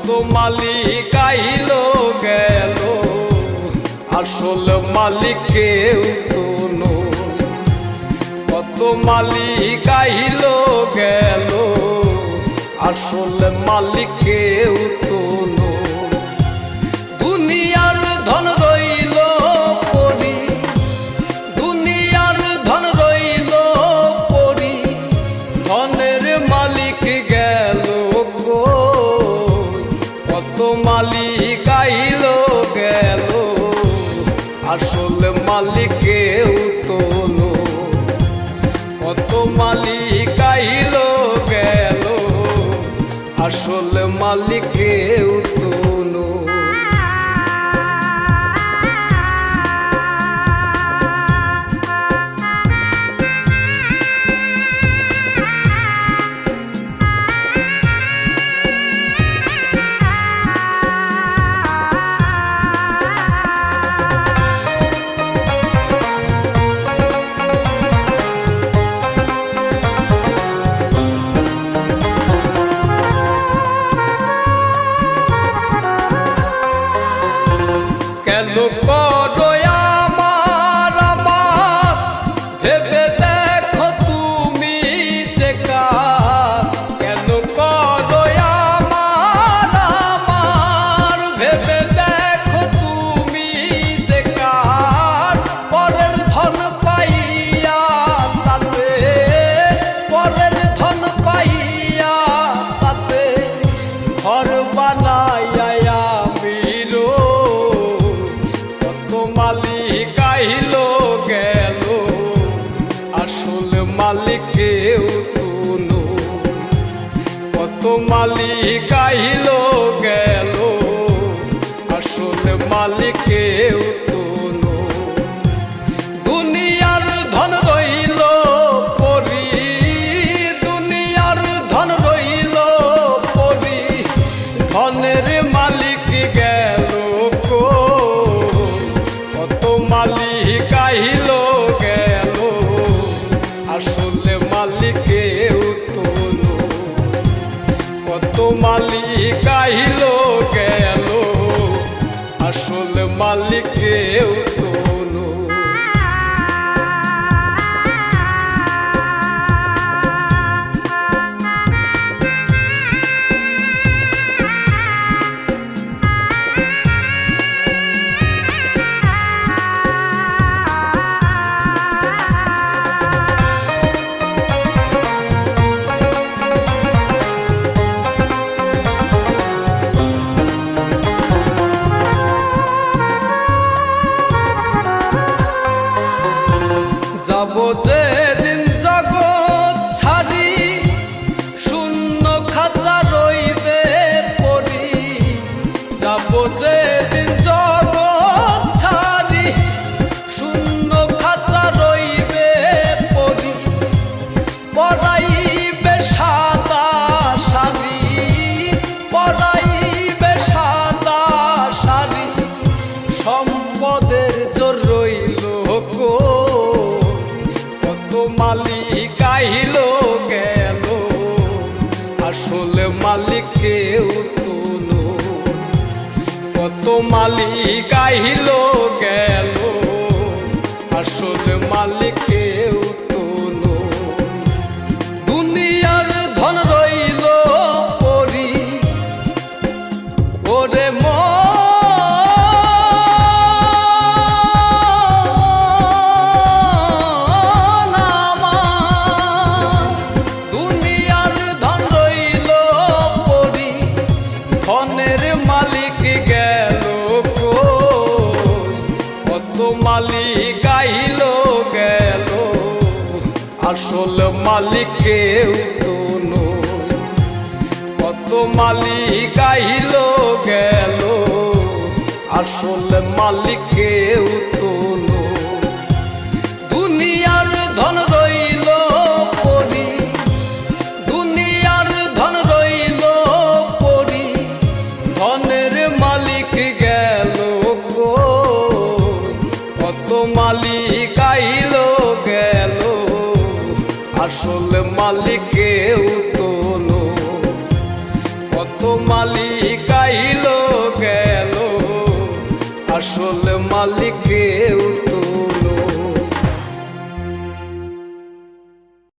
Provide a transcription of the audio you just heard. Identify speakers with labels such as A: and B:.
A: কত মালিক আইলো গেল, আসল মালিক কেউ তো নয়। কত মালিক আইলো গেল, আসল মালিক কেউ তো নয়। দুনিয়ার ধন রইল পরি, দুনিয়ার ধন রইল পরি, ধনের মালিক গেল কই। কত মালিক আইলো গেল, আসল মালিক কেউ তো নয়। কত মালিক আইলো গেল, আসল মালিক কেউ তো নয়। কেন করো আমার আমার, ভেবে দেখো তুমি যে কার। কেন করো আমার আমার, ভেবে দেখো তুমি যে কার। পরের ধন পাইয়া তাতে, পরের ধন পাইয়া তাতে, ঘর বানাইয়া মালিক আইলো গেল, আসল মালিক কেউ তো নয়। কত মালিক আইলো গেল, আসল মালিক কেউ তো নয়। দুনিয়ার ধন রইল পরি, দুনিয়ার ধন রইল পরি, ধনের মালিক গেল মালিক আইলো গেল, আসল মালিক কেউ তো নয়। কত মালিক আইলো গেল, আসল মালিক কেউ তো নয়। যাবো যেদিন জগৎ ছাড়ি, শূন্য খাঁচা রইবে পরি। যাবো যেদিন জগৎ ছাড়ি, শূন্য খাঁচা রইবে পরি। পরাইবে সাদা শাড়ি, পরাইবে সাদা শাড়ি, সম্পদের জোর রইল কই। কত মালিক আইলো গেল, আসল মালিক কেউ তো নয়। কত মালিক আইলো গেল, আসল মালিক কেউ তো নয়। দুনিয়ার ধন রইল পরি, ওরে মালিক গেল কই। কত মালিক আইলো গেল, আসল মালিক কেউ তো নয়। কত মালিক আইলো গেল, আসল মালিক কেউ তো নয়। দুনিয়ার ধন রইল পরি, দুনিয়ার ধন রইল পরি, ধনের মালিক গেল কই। কত মালিক আইলো গেল, আসল মালিক কেউ তো নয়। কত মালিক আইলো গেল, আসল মালিক কেউ